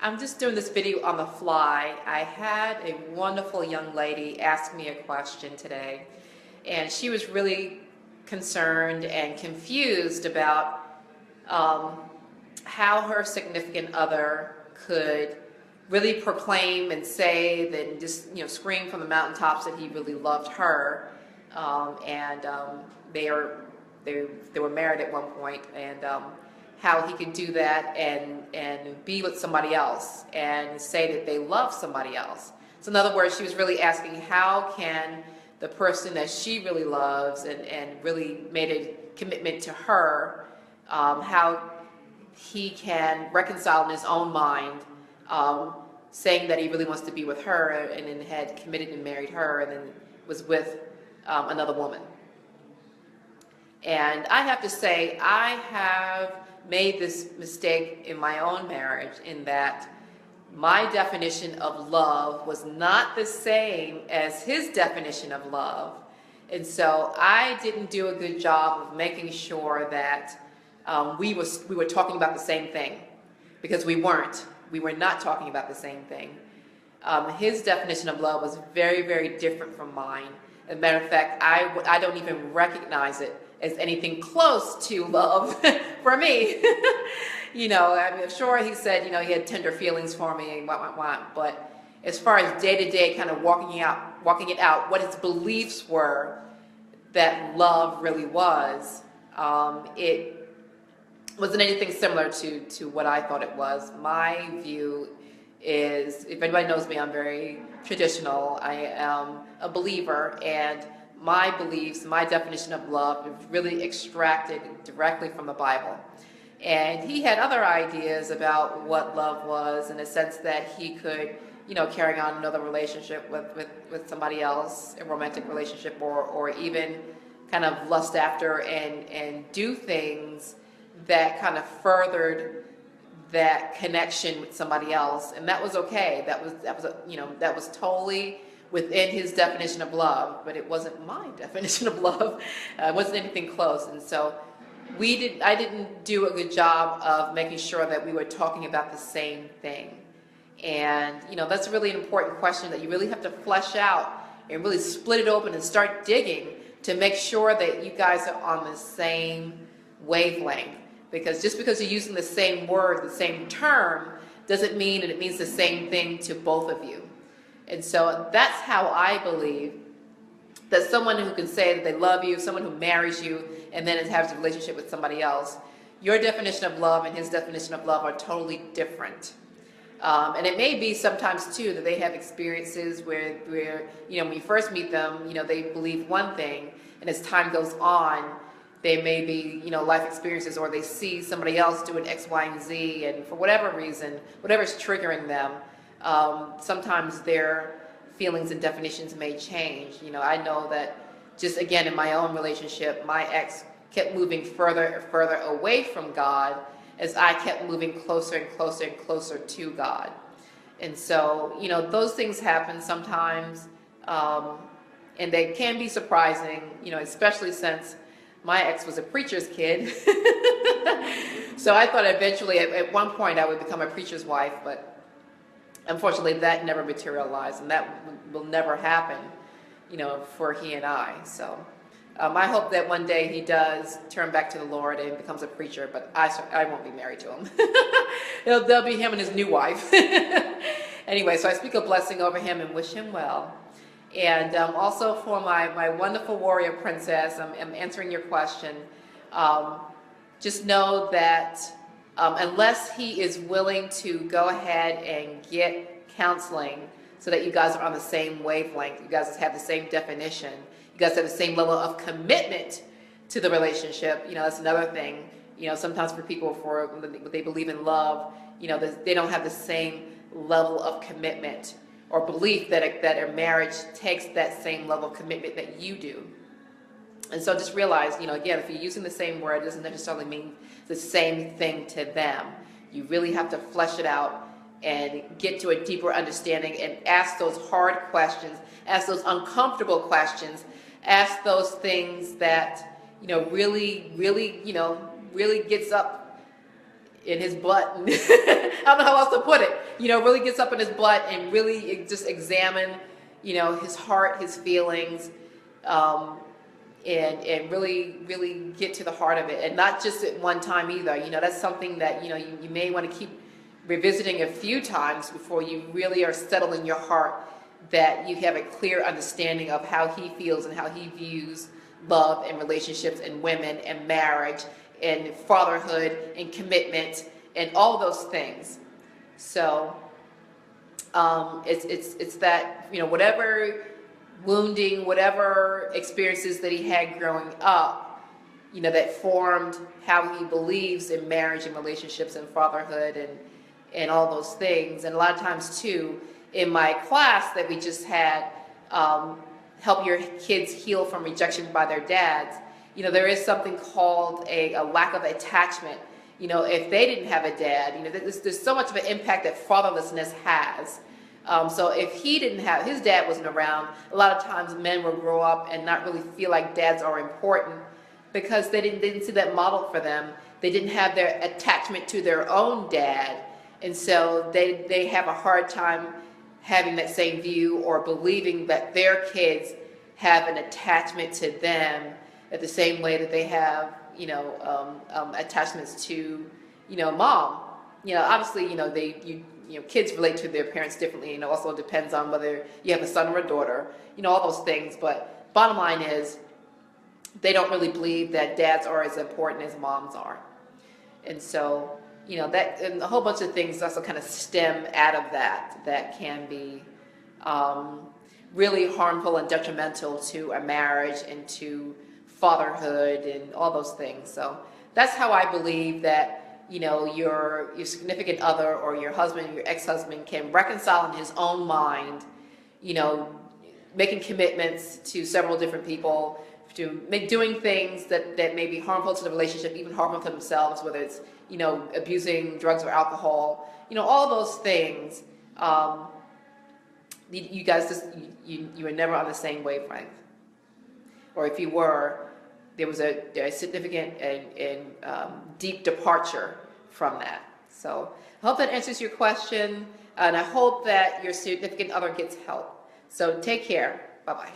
I'm just doing this video on the fly. I had a wonderful young lady ask me a question today, and she was really concerned and confused about how her significant other could really proclaim and say that just scream from the mountaintops that he really loved her, they were married at one point, and how he could do that and be with somebody else and say that they love somebody else. So in other words, she was really asking, how can the person that she really loves and really made a commitment to her, how he can reconcile in his own mind, saying that he really wants to be with her and then had committed and married her and then was with another woman. And I have to say, I have made this mistake in my own marriage, in that my definition of love was not the same as his definition of love. And so I didn't do a good job of making sure that we were talking about the same thing, because we weren't. We were not talking about the same thing. His definition of love was very, very different from mine. As a matter of fact, I don't even recognize it as anything close to love for me. I mean, sure, he said, he had tender feelings for me and what, but as far as day-to-day kind of walking it out, what his beliefs were that love really was, it wasn't anything similar to what I thought it was. My view is, if anybody knows me, I'm very traditional. I am a believer, and my beliefs, my definition of love is really extracted directly from the Bible. And he had other ideas about what love was, in the sense that he could, carry on another relationship with somebody else, a romantic relationship, or even kind of lust after and do things that kind of furthered that connection with somebody else. And that was okay. That was totally within his definition of love, but it wasn't my definition of love. It wasn't anything close. And so I didn't do a good job of making sure that we were talking about the same thing. And, that's really an important question that you really have to flesh out and really split it open and start digging to make sure that you guys are on the same wavelength. Because just because you're using the same word, the same term, doesn't mean that it means the same thing to both of you. And so that's how I believe that someone who can say that they love you, someone who marries you, and then has a relationship with somebody else, your definition of love and his definition of love are totally different. And it may be sometimes, too, that they have experiences where when you first meet them, they believe one thing, and as time goes on, they may be, life experiences, or they see somebody else doing X, Y, and Z, and for whatever reason, whatever's triggering them, sometimes their feelings and definitions may change. I know that just, again, in my own relationship, my ex kept moving further and further away from God as I kept moving closer and closer and closer to God. And so, those things happen sometimes, and they can be surprising, especially since my ex was a preacher's kid. So I thought eventually, at one point, I would become a preacher's wife, but unfortunately that never materialized, and that will never happen, for he and I. So I hope that one day he does turn back to the Lord and becomes a preacher, but I won't be married to him. They'll be him and his new wife. Anyway, so I speak a blessing over him and wish him well. And also for my wonderful warrior princess, I'm answering your question. Just know that unless he is willing to go ahead and get counseling so that you guys are on the same wavelength, you guys have the same definition, you guys have the same level of commitment to the relationship, that's another thing. Sometimes for people, for when they believe in love, they don't have the same level of commitment or belief that a marriage takes that same level of commitment that you do. And so just realize, again, if you're using the same word, it doesn't necessarily mean the same thing to them. You really have to flesh it out and get to a deeper understanding and ask those hard questions, ask those uncomfortable questions, ask those things that, really gets up in his butt. And I don't know how else to put it. Really gets up in his butt and really just examine, his heart, his feelings, and really get to the heart of it, and not just at one time either. That's something that you may want to keep revisiting a few times before you really are settled in your heart that you have a clear understanding of how he feels and how he views love and relationships and women and marriage and fatherhood and commitment and all those things. So it's that, whatever wounding, whatever experiences that he had growing up, that formed how he believes in marriage and relationships and fatherhood and all those things. And a lot of times too, in my class that we just had, help your kids heal from rejection by their dads, there is something called a lack of attachment. If they didn't have a dad, there's so much of an impact that fatherlessness has. So if he didn't have, his dad wasn't around, a lot of times men will grow up and not really feel like dads are important because they didn't see that model for them. They didn't have their attachment to their own dad. And so they have a hard time having that same view or believing that their kids have an attachment to them at the same way that they have, attachments to, mom. Obviously, kids relate to their parents differently, and it also depends on whether you have a son or a daughter, all those things. But bottom line is, they don't really believe that dads are as important as moms are. And so, that, and a whole bunch of things also kind of stem out of that can be really harmful and detrimental to a marriage and to fatherhood and all those things. So that's how I believe that, your significant other or your husband, your ex-husband can reconcile in his own mind, making commitments to several different people, doing things that may be harmful to the relationship, even harmful to themselves, whether it's, abusing drugs or alcohol, all those things. You guys just, you were never on the same wavelength. Or if you were, there was a significant and deep departure from that. So I hope that answers your question, and I hope that your significant other gets help. So take care. Bye-bye.